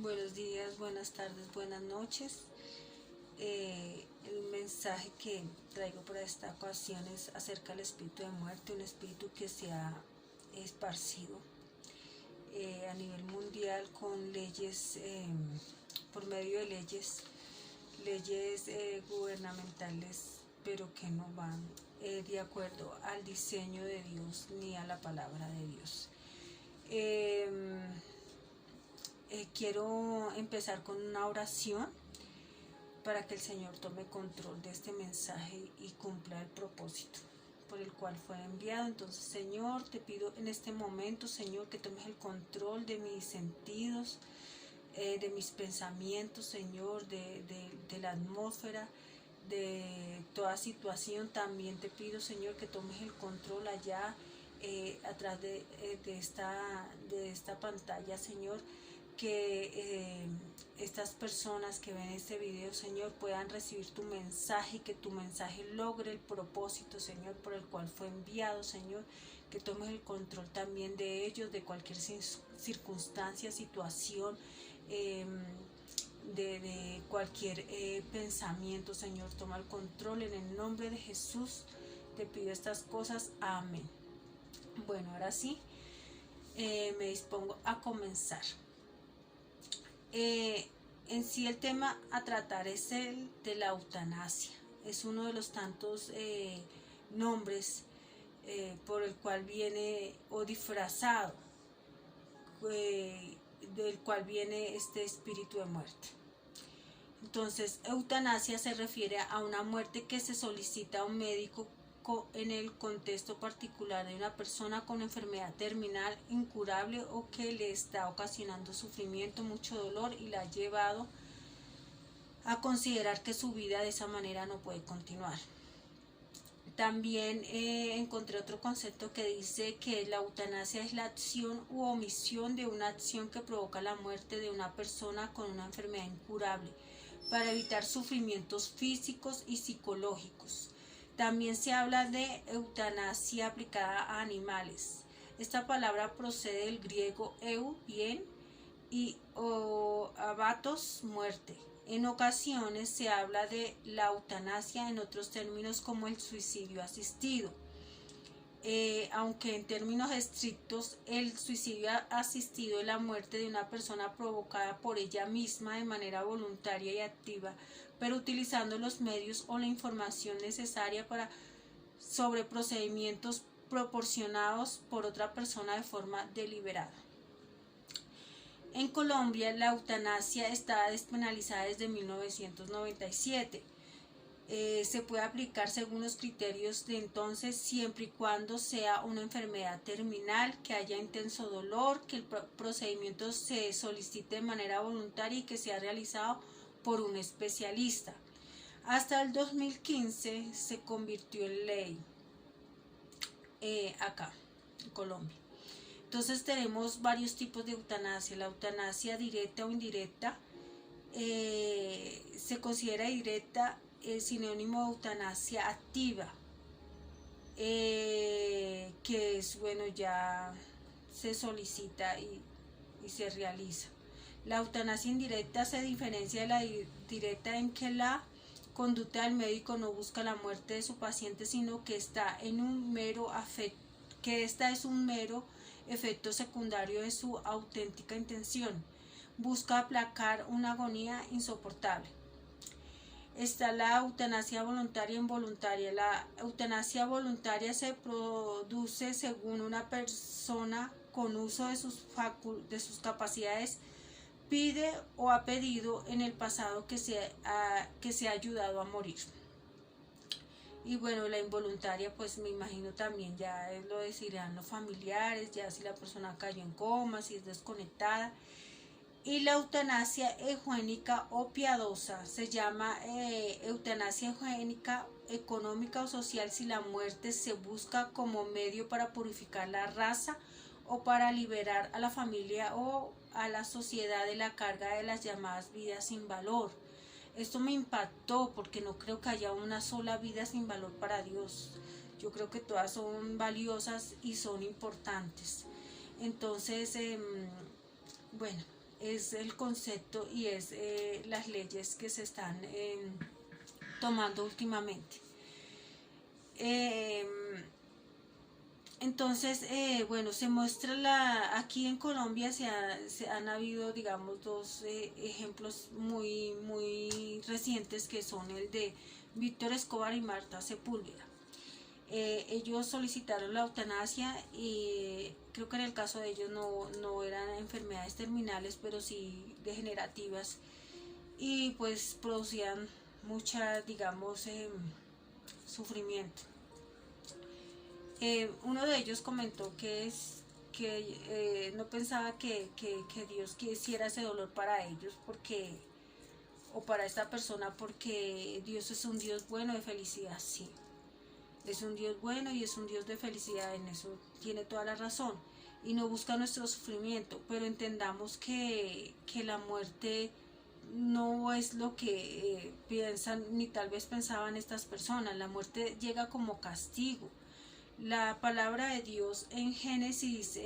Buenos días, buenas tardes, buenas noches. El mensaje que traigo para esta ocasión es acerca del espíritu de muerte, un espíritu que se ha esparcido a nivel mundial con leyes, por medio de leyes gubernamentales, pero que no van de acuerdo al diseño de Dios ni a la palabra de Dios. Quiero empezar con una oración para que el Señor tome control de este mensaje y cumpla el propósito por el cual fue enviado. Entonces, Señor, te pido en este momento, Señor, que tomes el control de mis sentidos, de mis pensamientos, Señor, de la atmósfera, de toda situación. También te pido, Señor, que tomes el control allá atrás de esta pantalla, Señor, que estas personas que ven este video, Señor, puedan recibir tu mensaje y que tu mensaje logre el propósito, Señor, por el cual fue enviado, Señor, que tomes el control también de ellos, de cualquier circunstancia, situación, de cualquier pensamiento, Señor, toma el control en el nombre de Jesús, te pido estas cosas, amén. Bueno, ahora sí, me dispongo a comenzar. En sí el tema a tratar es el de la eutanasia. Es uno de los tantos nombres por el cual viene, o disfrazado, del cual viene este espíritu de muerte. Entonces, eutanasia se refiere a una muerte que se solicita a un médico en el contexto particular de una persona con enfermedad terminal incurable o que le está ocasionando sufrimiento, mucho dolor y la ha llevado a considerar que su vida de esa manera no puede continuar. También encontré otro concepto que dice que la eutanasia es la acción u omisión de una acción que provoca la muerte de una persona con una enfermedad incurable para evitar sufrimientos físicos y psicológicos. También se habla de eutanasia aplicada a animales. Esta palabra procede del griego eu, bien, y abatos, muerte. En ocasiones se habla de la eutanasia en otros términos como el suicidio asistido. Aunque en términos estrictos el suicidio asistido es la muerte de una persona provocada por ella misma de manera voluntaria y activa, pero utilizando los medios o la información necesaria sobre procedimientos proporcionados por otra persona de forma deliberada. En Colombia la eutanasia está despenalizada desde 1997. Se puede aplicar según los criterios de entonces, siempre y cuando sea una enfermedad terminal, que haya intenso dolor, que el procedimiento se solicite de manera voluntaria y que sea realizado por un especialista. Hasta el 2015 se convirtió en ley acá, en Colombia. Entonces tenemos varios tipos de eutanasia. La eutanasia directa o indirecta se considera directa, sinónimo de eutanasia activa, que es, bueno, ya se solicita y se realiza. La eutanasia indirecta se diferencia de la directa en que la conducta del médico no busca la muerte de su paciente, sino que esta es un mero efecto secundario de su auténtica intención. Busca aplacar una agonía insoportable. Está la eutanasia voluntaria e involuntaria. La eutanasia voluntaria se produce según una persona con uso de sus capacidades pide o ha pedido en el pasado que se ha ayudado a morir. Y bueno, la involuntaria, pues me imagino también ya lo decidirán los familiares, ya si la persona cayó en coma, si es desconectada. Y la eutanasia eugénica o piadosa se llama eutanasia eugénica, económica o social, si la muerte se busca como medio para purificar la raza o para liberar a la familia o a la sociedad de la carga de las llamadas vidas sin valor. Esto me impactó porque no creo que haya una sola vida sin valor para Dios. Yo creo que todas son valiosas y son importantes. Entonces, bueno, es el concepto y es las leyes que se están tomando últimamente. Entonces, bueno, se muestra aquí en Colombia se han habido, digamos, dos ejemplos muy recientes, que son el de Víctor Escobar y Marta Sepúlveda. Ellos solicitaron la eutanasia y creo que en el caso de ellos no eran enfermedades terminales, pero sí degenerativas, y pues producían mucha, digamos, sufrimiento. Uno de ellos comentó que no pensaba que Dios quisiera ese dolor para ellos, o para esta persona, porque Dios es un Dios bueno de felicidad. Sí, es un Dios bueno y es un Dios de felicidad, en eso tiene toda la razón, y no busca nuestro sufrimiento, pero entendamos que la muerte no es lo que piensan, ni tal vez pensaban estas personas. La muerte llega como castigo. La palabra de Dios en Génesis,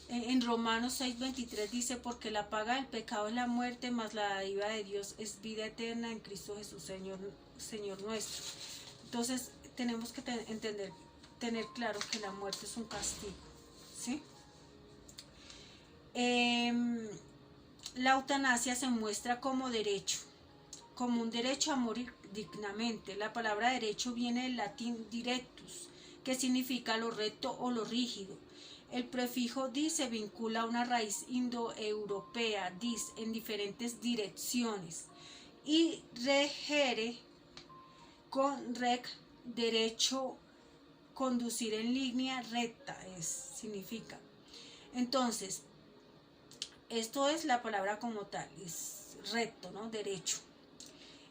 en Romanos 6:23 dice: porque la paga del pecado es la muerte, mas la dádiva de Dios es vida eterna en Cristo Jesús, Señor nuestro. Entonces tenemos que tener claro que la muerte es un castigo, ¿sí? La eutanasia se muestra como derecho, como un derecho a morir dignamente. La palabra derecho viene del latín directus, que significa lo recto o lo rígido. El prefijo dis se vincula a una raíz indoeuropea, dis, en diferentes direcciones, y regere con rec, derecho, conducir en línea recta, significa. Entonces, esto es la palabra como tal, es recto, ¿no? Derecho.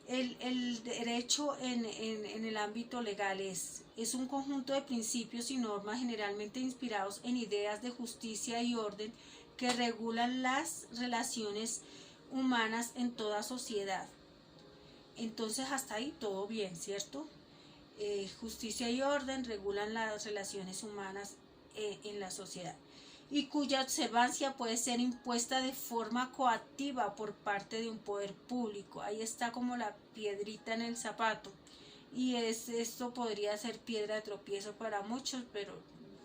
El derecho en el ámbito legal es un conjunto de principios y normas generalmente inspirados en ideas de justicia y orden que regulan las relaciones humanas en toda sociedad. Entonces hasta ahí todo bien, ¿cierto? Justicia y orden regulan las relaciones humanas en la sociedad, y cuya observancia puede ser impuesta de forma coactiva por parte de un poder público. Ahí está como la piedrita en el zapato, y esto podría ser piedra de tropiezo para muchos, pero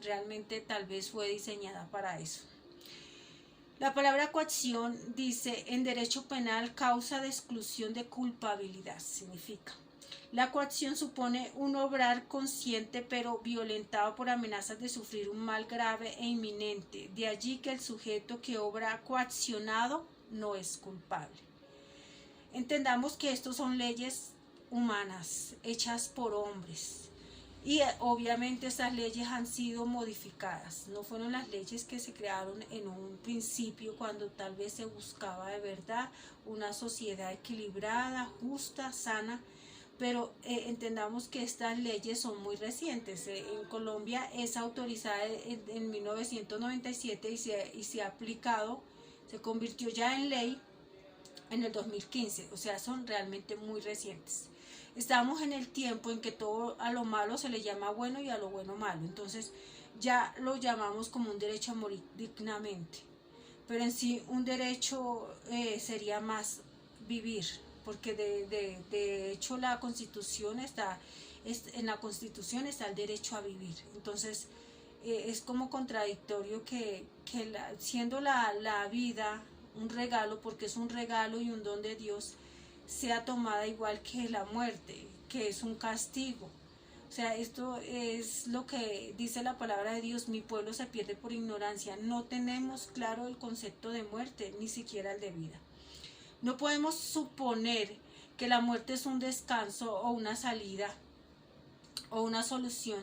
realmente tal vez fue diseñada para eso. La palabra coacción dice en derecho penal: causa de exclusión de culpabilidad, significa. La coacción supone un obrar consciente pero violentado por amenazas de sufrir un mal grave e inminente. De allí que el sujeto que obra coaccionado no es culpable. Entendamos que estos son leyes humanas hechas por hombres, y obviamente estas leyes han sido modificadas. No fueron las leyes que se crearon en un principio, cuando tal vez se buscaba de verdad una sociedad equilibrada, justa, sana. Pero entendamos que estas leyes son muy recientes. En Colombia es autorizada en 1997 y se ha aplicado, se convirtió ya en ley en el 2015, o sea, son realmente muy recientes. Estamos en el tiempo en que todo a lo malo se le llama bueno y a lo bueno malo, entonces ya lo llamamos como un derecho a morir dignamente, pero en sí un derecho sería más vivir, porque de hecho la Constitución en la Constitución está el derecho a vivir. Entonces es como contradictorio que siendo la vida un regalo, porque es un regalo y un don de Dios, sea tomada igual que la muerte, que es un castigo. O sea, esto es lo que dice la palabra de Dios: mi pueblo se pierde por ignorancia. No tenemos claro el concepto de muerte, ni siquiera el de vida. No podemos suponer que la muerte es un descanso o una salida o una solución,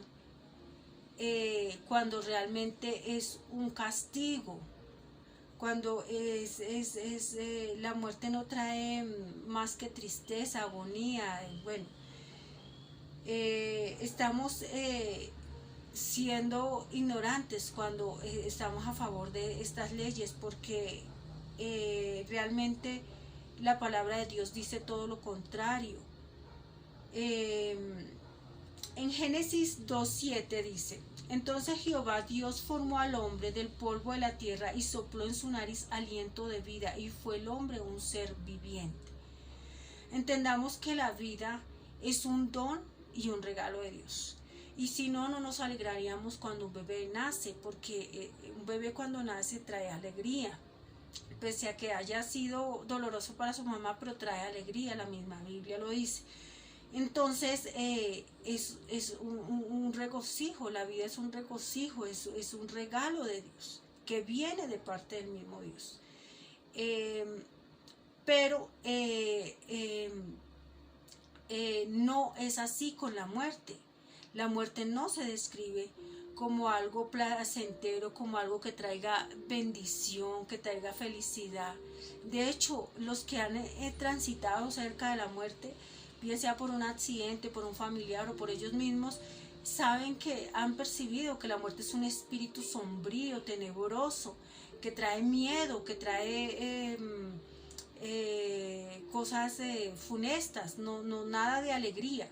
cuando realmente es un castigo. Cuando la muerte no trae más que tristeza, agonía. Bueno, estamos siendo ignorantes cuando estamos a favor de estas leyes, porque realmente la palabra de Dios dice todo lo contrario. En Génesis 2:7 dice: entonces Jehová Dios formó al hombre del polvo de la tierra y sopló en su nariz aliento de vida, y fue el hombre un ser viviente. Entendamos que la vida es un don y un regalo de Dios. Y si no, no nos alegraríamos cuando un bebé nace, porque un bebé cuando nace trae alegría. Pese a que haya sido doloroso para su mamá, pero trae alegría, la misma Biblia lo dice. Entonces es un regocijo, la vida es un regocijo, es un regalo de Dios, que viene de parte del mismo Dios. Pero no es así con la muerte. La muerte no se describe como algo placentero, como algo que traiga bendición, que traiga felicidad. De hecho, los que han transitado cerca de la muerte, bien sea por un accidente, por un familiar o por ellos mismos, saben que han percibido que la muerte es un espíritu sombrío, tenebroso, que trae miedo, que trae cosas funestas, no nada de alegría.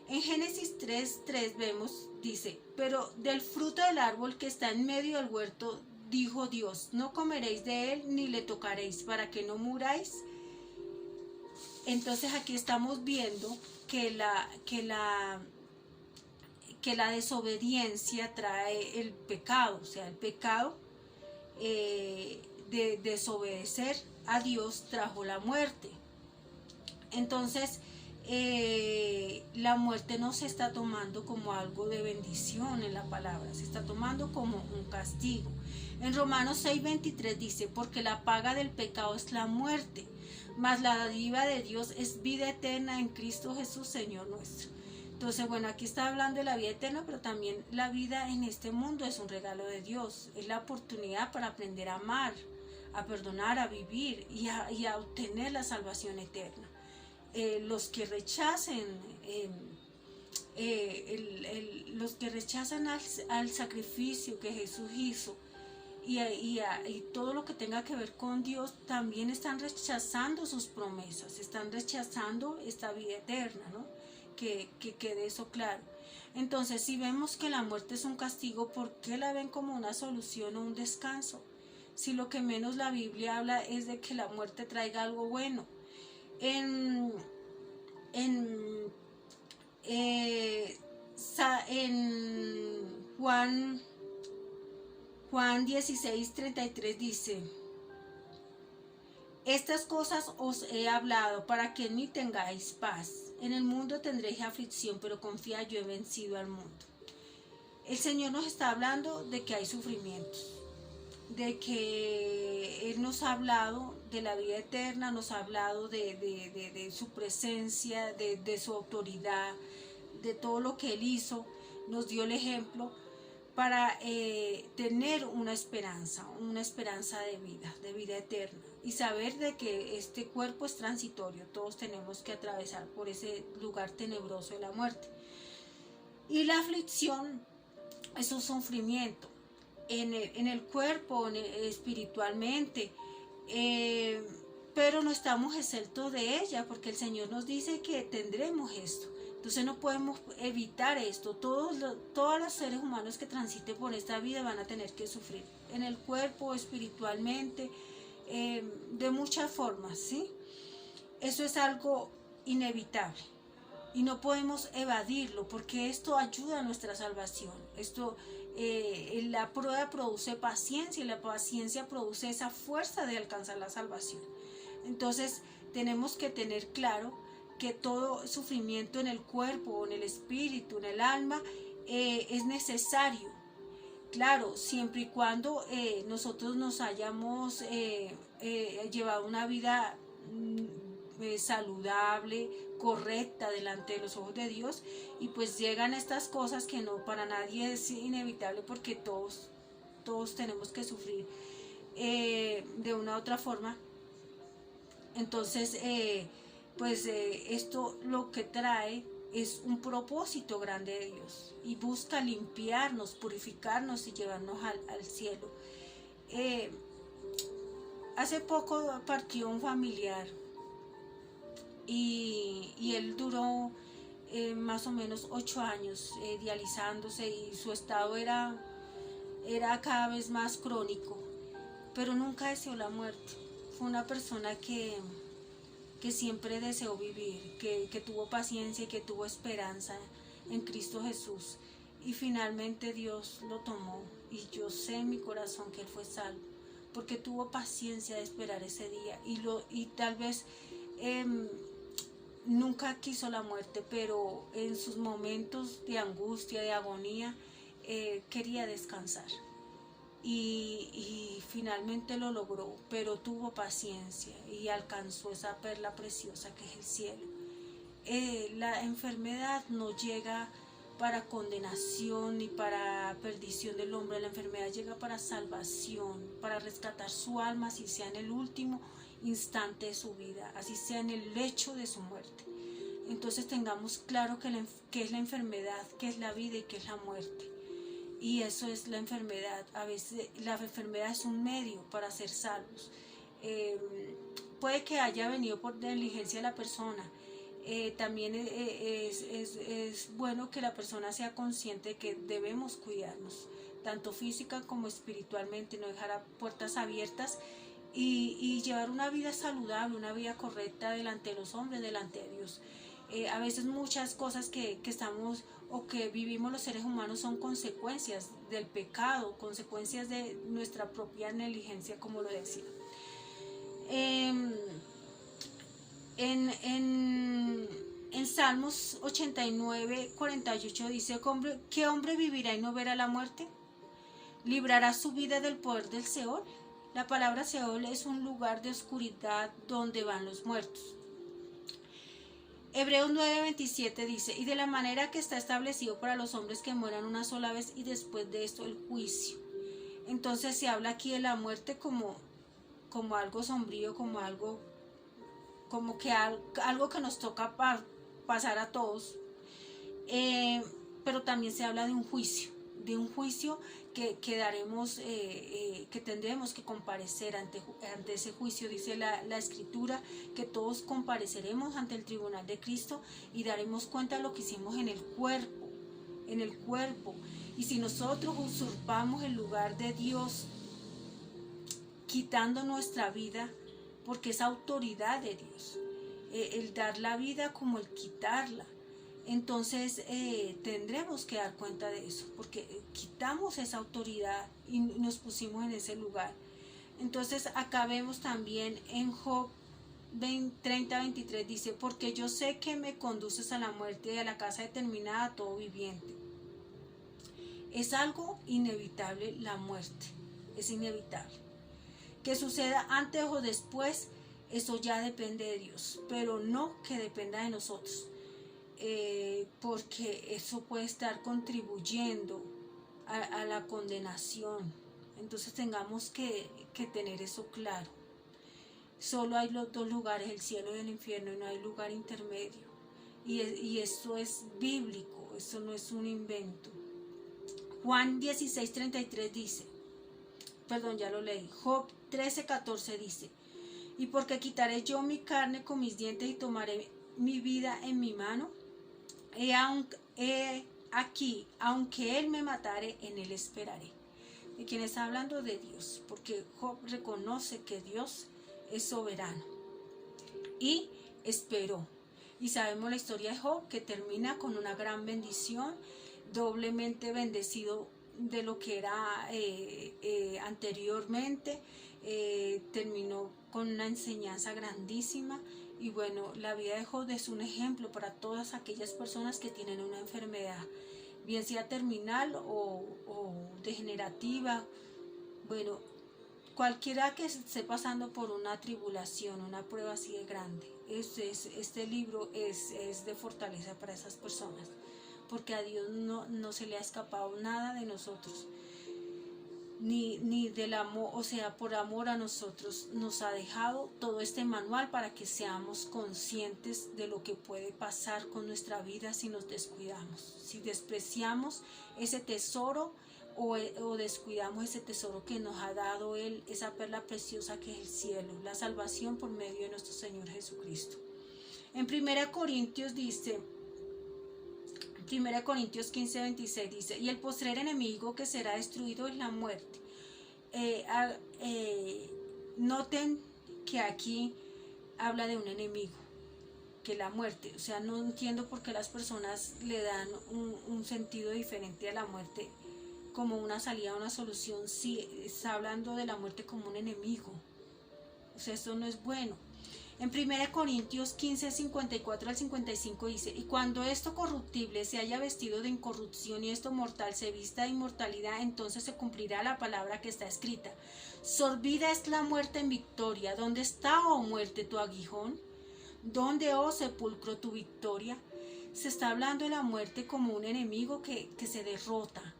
En Génesis 3:3 vemos, dice: pero del fruto del árbol que está en medio del huerto, dijo Dios, no comeréis de él ni le tocaréis, para que no muráis. Entonces aquí estamos viendo que la desobediencia trae el pecado, o sea, el pecado de desobedecer a Dios trajo la muerte. Entonces la muerte no se está tomando como algo de bendición en la palabra, se está tomando como un castigo. En Romanos 6:23 dice: porque la paga del pecado es la muerte, mas la dádiva de Dios es vida eterna en Cristo Jesús, Señor nuestro. Entonces, bueno, aquí está hablando de la vida eterna, pero también la vida en este mundo es un regalo de Dios, es la oportunidad para aprender a amar, a perdonar, a vivir y a obtener la salvación eterna. Los que rechacen los que rechazan al sacrificio que Jesús hizo y todo lo que tenga que ver con Dios, también están rechazando sus promesas, están rechazando esta vida eterna, ¿no? Que quede eso claro. Entonces, si vemos que la muerte es un castigo, ¿por qué la ven como una solución o un descanso? Si lo que menos la Biblia habla es de que la muerte traiga algo bueno. En Juan 16:33 dice: estas cosas os he hablado para que en mí tengáis paz. En el mundo tendréis aflicción, pero confía, yo he vencido al mundo. El Señor nos está hablando de que hay sufrimientos, de que Él nos ha hablado de la vida eterna, nos ha hablado de su presencia, de su autoridad, de todo lo que Él hizo, nos dio el ejemplo para tener una esperanza de vida eterna, y saber de que este cuerpo es transitorio, todos tenemos que atravesar por ese lugar tenebroso de la muerte. Y la aflicción es un sufrimiento en el cuerpo, espiritualmente, pero no estamos exentos de ella, porque el Señor nos dice que tendremos esto. Entonces no podemos evitar esto. Todos los seres humanos que transiten por esta vida van a tener que sufrir, en el cuerpo, espiritualmente, de muchas formas, ¿sí? Eso es algo inevitable y no podemos evadirlo, porque esto ayuda a nuestra salvación. La prueba produce paciencia, y la paciencia produce esa fuerza de alcanzar la salvación. Entonces tenemos que tener claro que todo sufrimiento en el cuerpo, en el espíritu, en el alma, es necesario. Claro, siempre y cuando nosotros nos hayamos llevado una vida saludable, correcta delante de los ojos de Dios, y pues llegan estas cosas que no, para nadie es inevitable, porque todos tenemos que sufrir de una u otra forma. Entonces esto lo que trae es un propósito grande de Dios, y busca limpiarnos, purificarnos y llevarnos al cielo. Hace poco partió un familiar, y él duró más o menos 8 años dializándose, y su estado era cada vez más crónico, pero nunca deseó la muerte. Fue una persona que siempre deseó vivir, que tuvo paciencia y que tuvo esperanza en Cristo Jesús. Y finalmente Dios lo tomó, y yo sé en mi corazón que él fue salvo, porque tuvo paciencia de esperar ese día, y tal vez nunca quiso la muerte, pero en sus momentos de angustia, de agonía, quería descansar. Y finalmente lo logró, pero tuvo paciencia y alcanzó esa perla preciosa que es el cielo. La enfermedad no llega para condenación ni para perdición del hombre. La enfermedad llega para salvación, para rescatar su alma, así sea en el último instante de su vida, así sea en el lecho de su muerte. Entonces tengamos claro qué es la enfermedad, qué es la vida y qué es la muerte. Y eso es la enfermedad. A veces la enfermedad es un medio para ser salvos. Puede que haya venido por negligencia de la persona. También es bueno que la persona sea consciente de que debemos cuidarnos, tanto física como espiritualmente, no dejar puertas abiertas y llevar una vida saludable, una vida correcta delante de los hombres, delante de Dios. A veces muchas cosas que estamos o que vivimos los seres humanos son consecuencias del pecado, consecuencias de nuestra propia negligencia, como lo decía. En Salmos 89, 48 dice: ¿qué hombre vivirá y no verá la muerte? ¿Librará su vida del poder del Seol? La palabra Seol es un lugar de oscuridad donde van los muertos. Hebreos 9:27 dice: y de la manera que está establecido para los hombres que mueran una sola vez, y después de esto el juicio. Entonces se habla aquí de la muerte como algo sombrío, como que nos toca pasar a todos, pero también se habla de un juicio que daremos, que tendremos que comparecer ante ese juicio. Dice la Escritura que todos compareceremos ante el tribunal de Cristo y daremos cuenta de lo que hicimos en el cuerpo. Y si nosotros usurpamos el lugar de Dios, quitando nuestra vida, porque es autoridad de Dios, el dar la vida como el quitarla, entonces tendremos que dar cuenta de eso, porque quitamos esa autoridad y nos pusimos en ese lugar. Entonces acá vemos también en Job 30:23 dice: porque yo sé que me conduces a la muerte y a la casa determinada a todo viviente. Es algo inevitable, la muerte es inevitable. Que suceda antes o después, eso ya depende de Dios, pero no que dependa de nosotros. Porque eso puede estar contribuyendo a la condenación. Entonces tengamos que tener eso claro. Solo hay los dos lugares, el cielo y el infierno, y no hay lugar intermedio. Y esto es bíblico, eso no es un invento. Juan 16:33 dice, perdón, ya lo leí. Job 13:14 dice: y porque quitaré yo mi carne con mis dientes y tomaré mi vida en mi mano, aquí, aunque él me matare, en él esperaré. ¿De quién está hablando? De Dios, porque Job reconoce que Dios es soberano y esperó. Y sabemos la historia de Job, que termina con una gran bendición, doblemente bendecido de lo que era anteriormente. Terminó con una enseñanza grandísima. Y bueno, la vida de Job es un ejemplo para todas aquellas personas que tienen una enfermedad, bien sea terminal o degenerativa. Bueno, cualquiera que esté pasando por una tribulación, una prueba así de grande, este libro es de fortaleza para esas personas, porque a Dios no se le ha escapado nada de nosotros, ni del amor, o sea, por amor a nosotros nos ha dejado todo este manual para que seamos conscientes de lo que puede pasar con nuestra vida si nos descuidamos, si despreciamos ese tesoro o descuidamos ese tesoro que nos ha dado Él, esa perla preciosa que es el cielo, la salvación por medio de nuestro Señor Jesucristo. En 1 Corintios dice, 1 Corintios 15:26 dice, y el postrer enemigo que será destruido es la muerte. Noten que aquí habla de un enemigo, que la muerte. O sea, no entiendo por qué las personas le dan un sentido diferente a la muerte como una salida, una solución, si está hablando de la muerte como un enemigo. O sea, esto no es bueno. En 1 Corintios 15, 54 al 55 dice, y cuando esto corruptible se haya vestido de incorrupción y esto mortal se vista de inmortalidad, entonces se cumplirá la palabra que está escrita. Sorbida es la muerte en victoria. ¿Dónde está, oh muerte, tu aguijón? ¿Dónde, oh sepulcro, tu victoria? Se está hablando de la muerte como un enemigo que se derrota.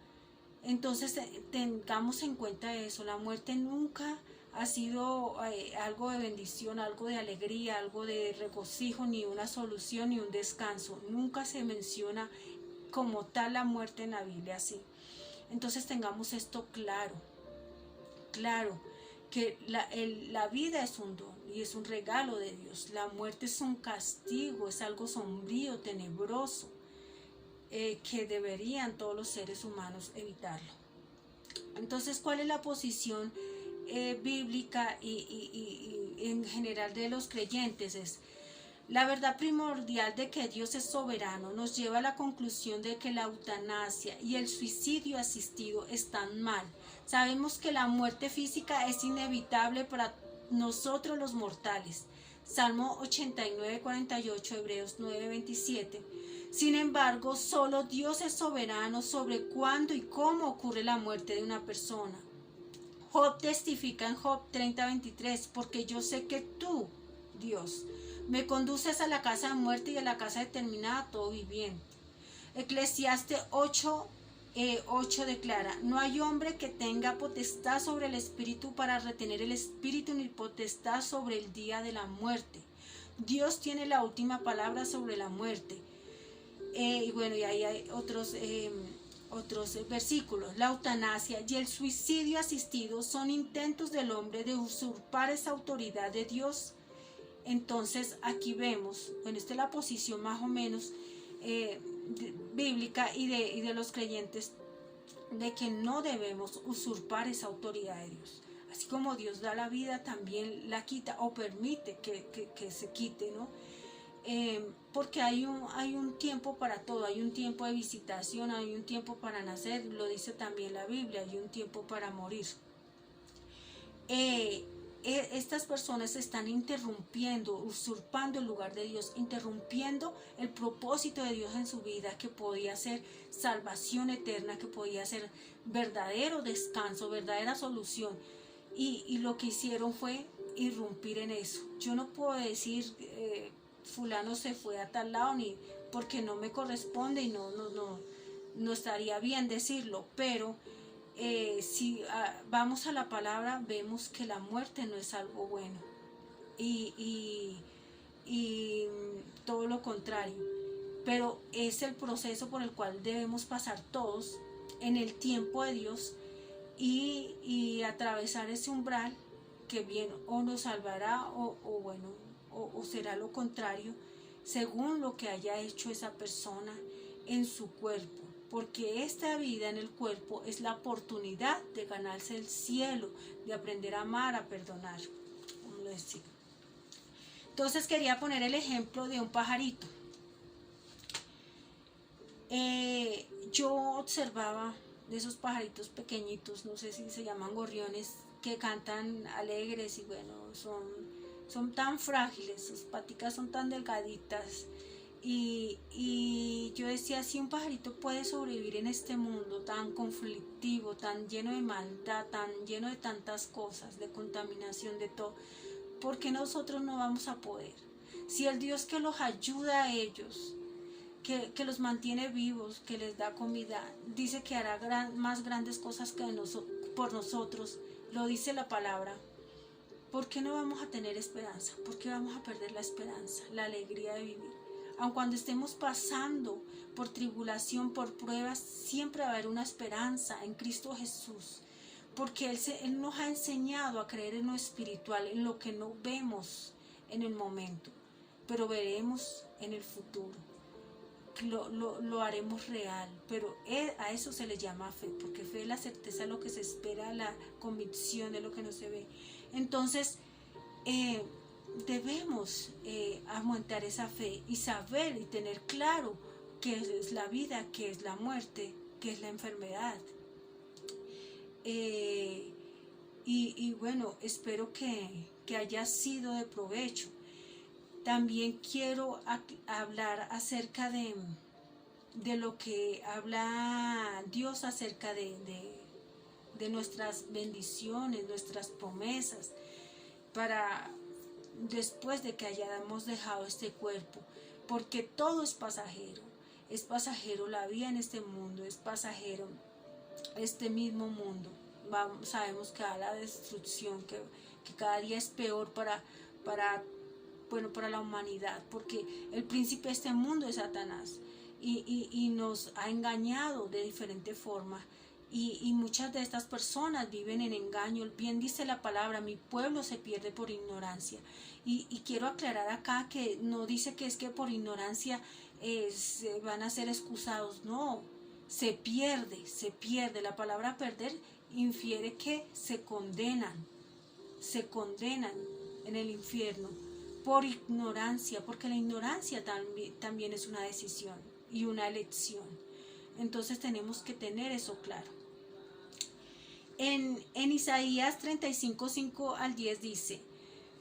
Entonces tengamos en cuenta eso, la muerte nunca ha sido algo de bendición, algo de alegría, algo de regocijo, ni una solución, ni un descanso. Nunca se menciona como tal la muerte en la Biblia así. Entonces tengamos esto claro, que la vida es un don y es un regalo de Dios. La muerte es un castigo, es algo sombrío, tenebroso, que deberían todos los seres humanos evitarlo. Entonces, ¿cuál es la posición bíblica y en general de los creyentes? Es la verdad primordial de que Dios es soberano nos lleva a la conclusión de que la eutanasia y el suicidio asistido están mal. Sabemos que la muerte física es inevitable para nosotros los mortales. Salmo 89, 48, Hebreos 9, 27. Sin embargo, solo Dios es soberano sobre cuándo y cómo ocurre la muerte de una persona. Job testifica en Job 30, 23, porque yo sé que tú, Dios, me conduces a la casa de muerte y a la casa determinada a todo viviente. Eclesiastes 8, 8 declara, no hay hombre que tenga potestad sobre el espíritu para retener el espíritu, ni potestad sobre el día de la muerte. Dios tiene la última palabra sobre la muerte. Y bueno, y ahí hay otros versículos. La eutanasia y el suicidio asistido son intentos del hombre de usurpar esa autoridad de Dios. Entonces aquí vemos, bueno, esta es la posición más o menos bíblica y de los creyentes, de que no debemos usurpar esa autoridad de Dios. Así como Dios da la vida, también la quita o permite que se quite, ¿no? Porque hay un tiempo para todo, hay un tiempo de visitación, hay un tiempo para nacer, lo dice también la Biblia, hay un tiempo para morir. Estas personas están interrumpiendo, usurpando el lugar de Dios, interrumpiendo el propósito de Dios en su vida, que podía ser salvación eterna, que podía ser verdadero descanso, verdadera solución. Y lo que hicieron fue irrumpir en eso. Yo no puedo decir fulano se fue a tal lado, ni porque no me corresponde y no estaría bien decirlo, pero si vamos a la palabra, vemos que la muerte no es algo bueno y todo lo contrario, pero es el proceso por el cual debemos pasar todos en el tiempo de Dios y atravesar ese umbral que bien o nos salvará o será lo contrario según lo que haya hecho esa persona en su cuerpo, porque esta vida en el cuerpo es la oportunidad de ganarse el cielo, de aprender a amar, a perdonar, como lo decía. Entonces quería poner el ejemplo de un pajarito. Yo observaba de esos pajaritos pequeñitos, no sé si se llaman gorriones, que cantan alegres y bueno, son tan frágiles, sus paticas son tan delgaditas. Y yo decía, si un pajarito puede sobrevivir en este mundo tan conflictivo, tan lleno de maldad, tan lleno de tantas cosas, de contaminación, de todo, ¿por qué nosotros no vamos a poder? Si el Dios que los ayuda a ellos, que los mantiene vivos, que les da comida, dice que hará más grandes cosas que por nosotros, lo dice la palabra, ¿por qué no vamos a tener esperanza? ¿Por qué vamos a perder la esperanza, la alegría de vivir? Aun cuando estemos pasando por tribulación, por pruebas, siempre va a haber una esperanza en Cristo Jesús, porque Él nos ha enseñado a creer en lo espiritual, en lo que no vemos en el momento, pero veremos en el futuro. lo haremos real, pero a eso se le llama fe, porque fe es la certeza de lo que se espera, la convicción de lo que no se ve. Entonces debemos aumentar esa fe y saber y tener claro qué es la vida, qué es la muerte, qué es la enfermedad. Y bueno, espero que haya sido de provecho. También quiero hablar acerca de lo que habla Dios acerca de nuestras bendiciones, nuestras promesas, para después de que hayamos dejado este cuerpo, porque todo es pasajero la vida en este mundo, es pasajero este mismo mundo. Sabemos que da la destrucción, que cada día es peor para la humanidad, porque el príncipe de este mundo es Satanás y nos ha engañado de diferente forma, y muchas de estas personas viven en engaño. Bien dice la palabra, mi pueblo se pierde por ignorancia, y quiero aclarar acá que no dice que es que por ignorancia se van a ser excusados, no, se pierde. La palabra perder infiere que se condenan en el infierno por ignorancia, porque la ignorancia también es una decisión y una elección. Entonces tenemos que tener eso claro. En Isaías 35:5 al 10 dice: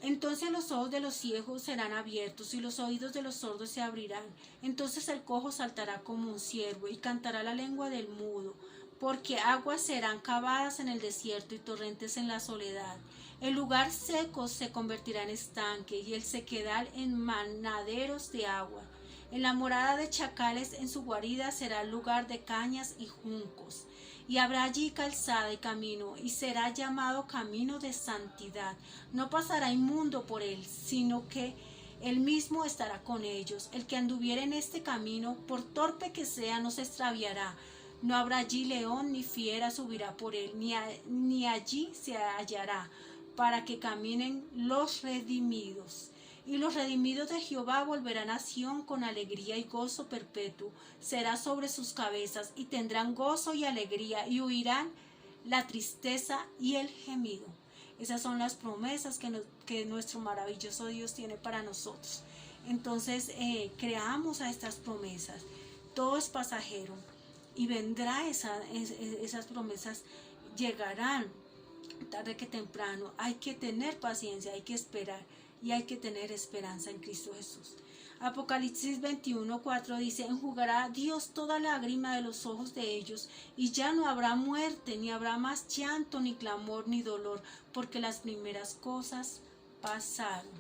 entonces los ojos de los ciegos serán abiertos y los oídos de los sordos se abrirán. Entonces el cojo saltará como un ciervo y cantará la lengua del mudo, porque aguas serán cavadas en el desierto y torrentes en la soledad. El lugar seco se convertirá en estanque y el sequedal en manaderos de agua. En la morada de chacales, en su guarida, será lugar de cañas y juncos. Y habrá allí calzada y camino, y será llamado camino de santidad. No pasará inmundo por él, sino que él mismo estará con ellos. El que anduviere en este camino, por torpe que sea, no se extraviará. No habrá allí león ni fiera subirá por él, ni allí se hallará, para que caminen los redimidos. Y los redimidos de Jehová volverán a Sión con alegría y gozo perpetuo. Será sobre sus cabezas, y tendrán gozo y alegría, y huirán la tristeza y el gemido. Esas son las promesas que nuestro maravilloso Dios tiene para nosotros. Entonces, creamos a estas promesas. Todo es pasajero, y vendrá esas promesas, llegarán tarde que temprano. Hay que tener paciencia, hay que esperar, y hay que tener esperanza en Cristo Jesús. Apocalipsis 21:4 dice: enjugará Dios toda lágrima de los ojos de ellos, y ya no habrá muerte, ni habrá más llanto, ni clamor, ni dolor, porque las primeras cosas pasaron.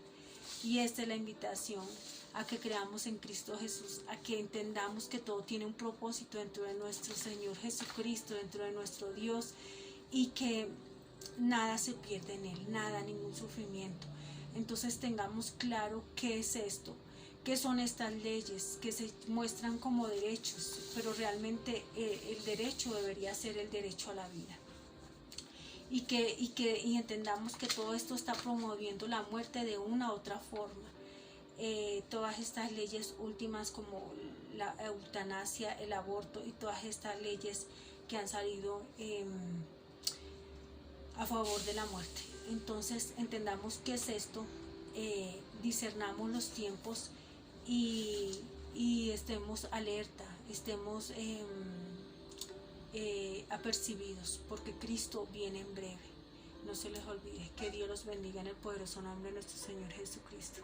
Y esta es la invitación, a que creamos en Cristo Jesús, a que entendamos que todo tiene un propósito dentro de nuestro Señor Jesucristo, dentro de nuestro Dios, y que nada se pierde en Él, nada, ningún sufrimiento. Entonces tengamos claro qué es esto, qué son estas leyes que se muestran como derechos, pero realmente el derecho debería ser el derecho a la vida. Y entendamos que todo esto está promoviendo la muerte de una u otra forma. Todas estas leyes últimas, como la eutanasia, el aborto, y todas estas leyes que han salido a favor de la muerte. Entonces entendamos qué es esto, discernamos los tiempos, y estemos alerta, estemos apercibidos, porque Cristo viene en breve. No se les olvide. Que Dios los bendiga en el poderoso nombre de nuestro Señor Jesucristo.